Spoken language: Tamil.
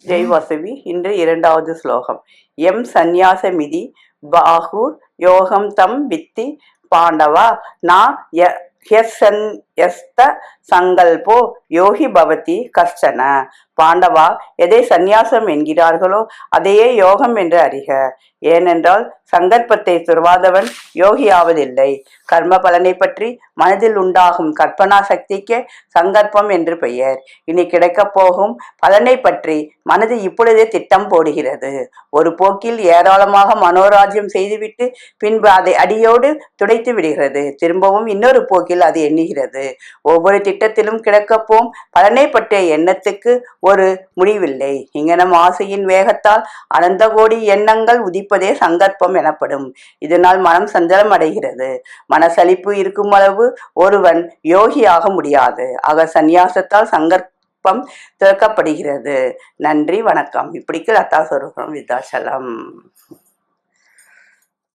ஜெய் வாசவி. இன்று இரண்டாவது ஸ்லோகம். எம் சந்நியாசமிதி பாகுர் யோகம் தம் வித்தி பாண்டவா நா யஸ்த சங்கல்போ யோகி பவதி கஷ்டன. பாண்டவா, எதை சந்நியாசம் என்கிறார்களோ அதையே யோகம் என்று அறிக. ஏனென்றால் சங்கல்பத்தை துறவாதவன் யோகியாவதில்லை. கர்ம பலனை பற்றி மனதில் உண்டாகும் கற்பனா சக்திக்கு சங்கல்பம் என்று பெயர். இனி கிடைக்கப் போகும் பலனை பற்றி மனது இப்பொழுதே திட்டம் போடுகிறது. ஒரு போக்கில் ஏராளமாக மனோராஜ்யம் செய்துவிட்டு பின்பு அதை அடியோடு துடைத்து விடுகிறது. திரும்பவும் இன்னொரு போக்கில் அது எண்ணுகிறது. ஒவ்வொரு திட்டத்திலும் கிடைக்கப்போம் பலனை பற்றிய எண்ணத்துக்கு ஒரு முடிவில்லை. இங்கனம் ஆசையின் வேகத்தால் அனந்த கோடி எண்ணங்கள் உதிப்பதே சங்கற்பம் எனப்படும். இதனால் மனம் சஞ்சலம் அடைகிறது. மனசலிப்பு இருக்கும் அளவு ஒருவன் யோகியாக முடியாது. ஆக சந்நியாசத்தால் சங்கற்பம் திறக்கப்படுகிறது. நன்றி, வணக்கம். இப்படிக்கு லதா சொரூபம் விருத்தாச்சலம்.